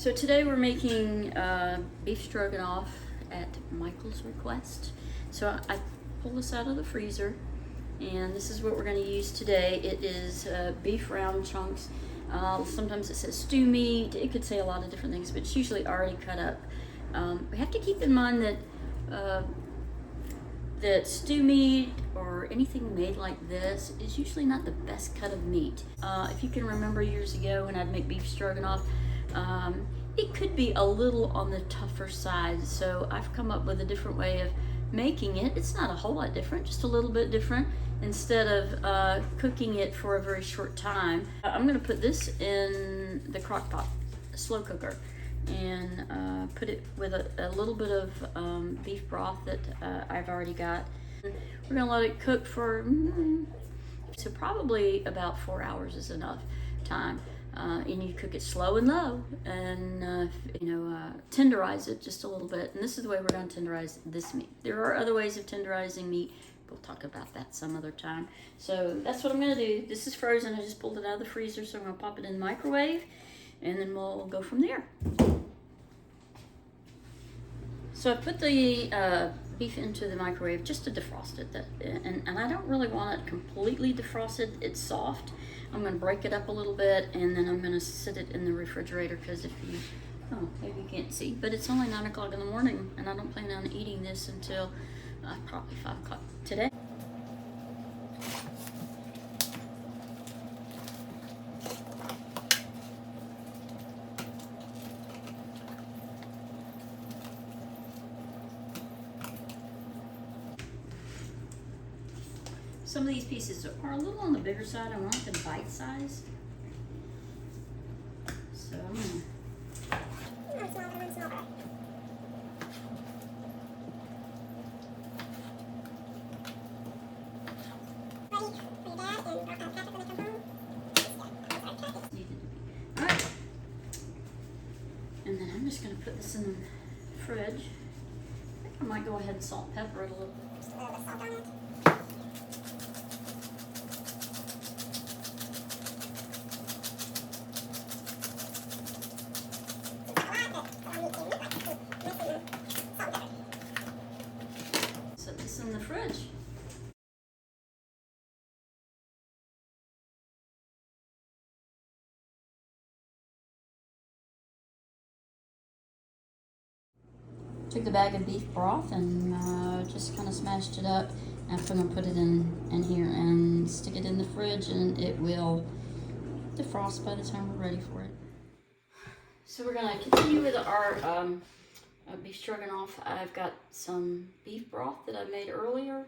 So today we're making beef stroganoff at Michael's request. So I pulled this out of the freezer, and this is what we're going to use today. It is beef round chunks. Sometimes it says stew meat. It could say a lot of different things, but it's usually already cut up. We have to keep in mind that that stew meat or anything made like this is usually not the best cut of meat. If you can remember years ago when I'd make beef stroganoff, it could be a little on the tougher side. So I've come up with a different way of making it. It's not a whole lot different, just a little bit different. Instead of cooking it for a very short time, I'm gonna put this in the crock pot, a slow cooker, and put it with a little bit of beef broth that I've already got. We're gonna let it cook for, so probably about 4 hours is enough time. And you cook it slow and low, and tenderize it just a little bit. And this is the way we're going to tenderize this meat. There are other ways of tenderizing meat. We'll talk about that some other time. So that's what I'm going to do. This is frozen. I just pulled it out of the freezer, so I'm going to pop it in the microwave, and then we'll go from there. So I put the beef into the microwave just to defrost it. And I don't really want it completely defrosted. It's soft. I'm going to break it up a little bit, and then I'm going to sit it in the refrigerator, because if you, maybe you can't see, but it's only 9 o'clock in the morning, and I don't plan on eating this until probably 5 o'clock today. Some of these pieces are a little on the bigger side. I want them bite size. So I'm gonna. Alright. And then I'm just gonna put this in the fridge. I think I might go ahead and salt and pepper it a little bit. Just a little bit of salt on it. Set this in the fridge. Took the bag of beef broth and just kind of smashed it up. And I'm going to put it in here and stick it in the fridge, and it will defrost by the time we're ready for it. So we're going to continue with our beef stroganoff. I've got some beef broth that I made earlier.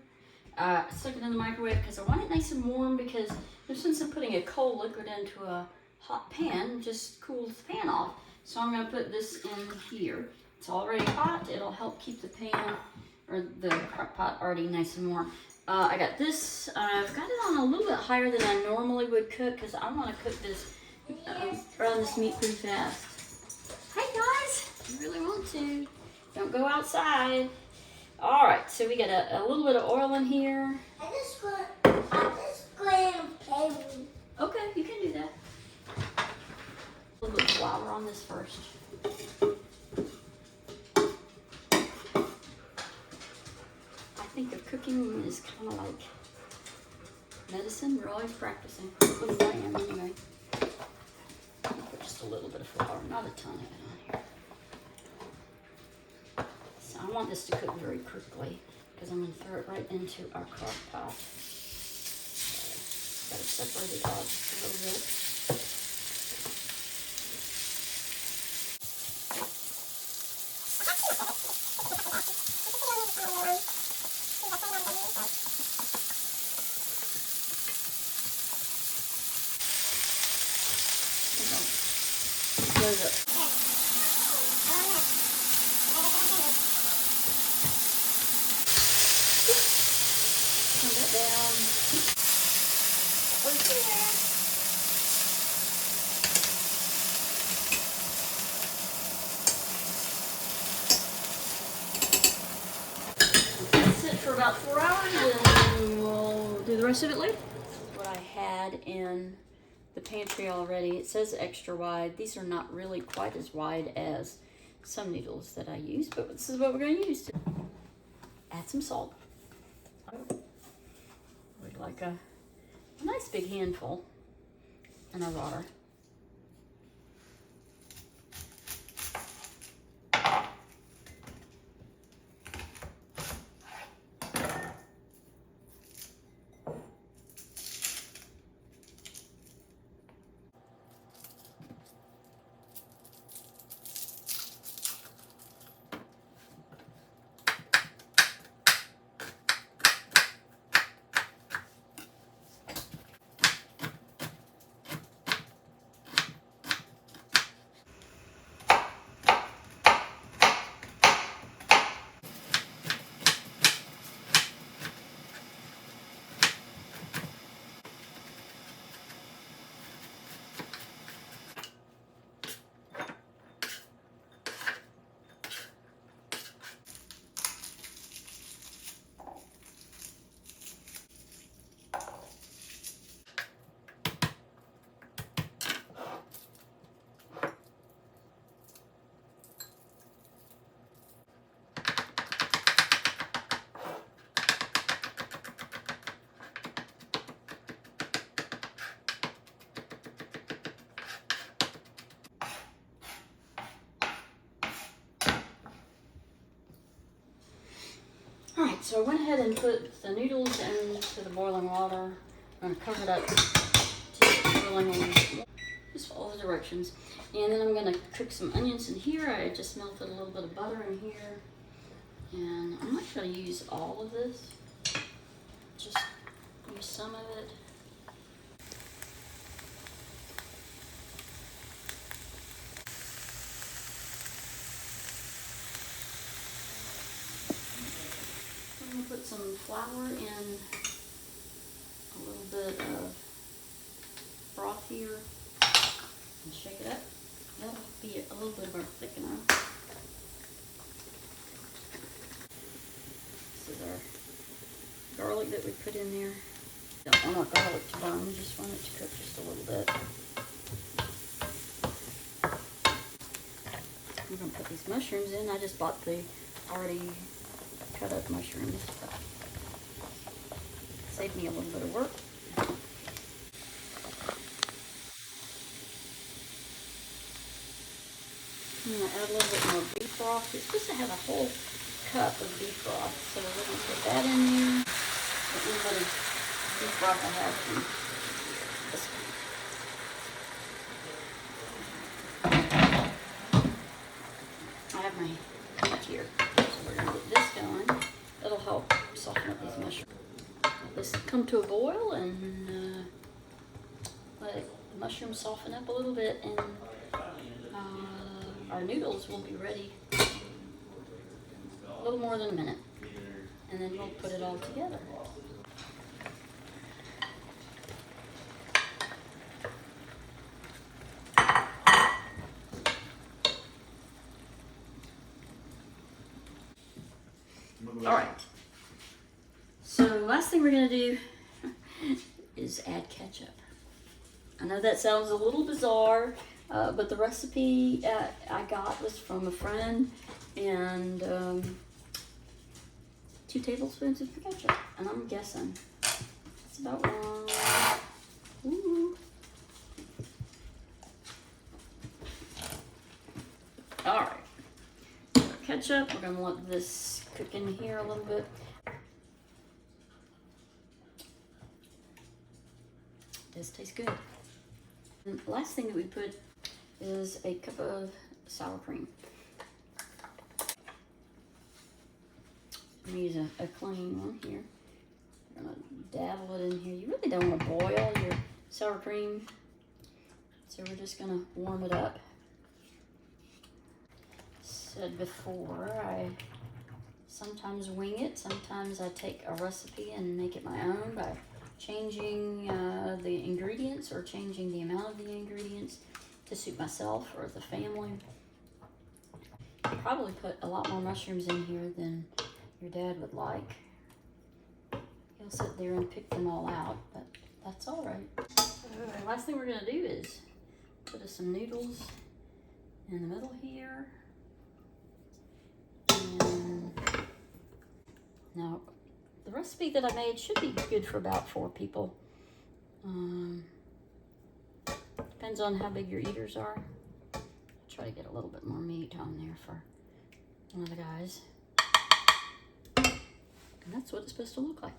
I stuck it in the microwave because I want it nice and warm, because there's since I'm putting a cold liquid into a hot pan, it just cools the pan off. So I'm going to put this in here. It's already hot. It'll help keep the pan or the crock pot already nice and warm. I got this. I've got it on a little bit higher than I normally would cook, because I want to cook this, run this meat pretty fast. Hey guys, you really want to. Don't go outside. All right, so we got a little bit of oil in here. I'm just going to play with you. Okay, you can do that. A little bit of flour on this first. I think of cooking is kind of like medicine. We're always practicing. At least I am anyway. Put just a little bit of flour, not a ton of it on here. So I want this to cook very quickly, because I'm going to throw it right into our crock pot. Got to separate it out just a little bit. Turn that down. That's it for about 4 hours, and we'll do the rest of it later. What I had in the pantry already. It says extra wide. These are not really quite as wide as some noodles that I use, but this is what we're going to use. Add some salt. We'd like a nice big handful in our water. Alright, so I went ahead and put the noodles into the boiling water. I'm going to cover it up to boiling on. Just follow the directions. And then I'm going to cook some onions in here. I just melted a little bit of butter in here. And I'm not going to use all of this. Just use some of it. I'm going to put some flour in a little bit of broth here and shake it up. That'll be a little bit of our thickener. This is our garlic that we put in there. Don't want our garlic to burn, just want it to cook just a little bit. I'm going to put these mushrooms in. I just bought the already cut up mushrooms. Saved me a little bit of work. I'm going to add a little bit more beef broth. You're supposed to have a whole cup of beef broth, so we're going to put that in there. A little bit of beef broth I have from this one. I have my heat here, so we're going to get this going. It'll help soften up these mushrooms. Let this come to a boil and let the mushrooms soften up a little bit, and our noodles will be ready a little more than a minute, and then we'll put it all together. All right, so last thing we're gonna do is add ketchup. I know that sounds a little bizarre, but the recipe I got was from a friend, and 2 tablespoons of ketchup, and I'm guessing it's about 1. Ooh. All right, ketchup. We're gonna let this cook in here a little bit. This tastes good. And the last thing that we put is a cup of sour cream. I'm gonna use a clean one here. I'm gonna dabble it in here. You really don't want to boil your sour cream, so we're just gonna warm it up. Said before, I sometimes wing it. Sometimes I take a recipe and make it my own by changing the ingredients or changing the amount of the ingredients to suit myself or the family. I'll probably put a lot more mushrooms in here than your dad would like. He'll sit there and pick them all out, but that's all right. Last thing we're gonna do is put some noodles in the middle here. And now, the recipe that I made should be good for about 4 people. Depends on how big your eaters are. Try to get a little bit more meat on there for one of the guys. And that's what it's supposed to look like.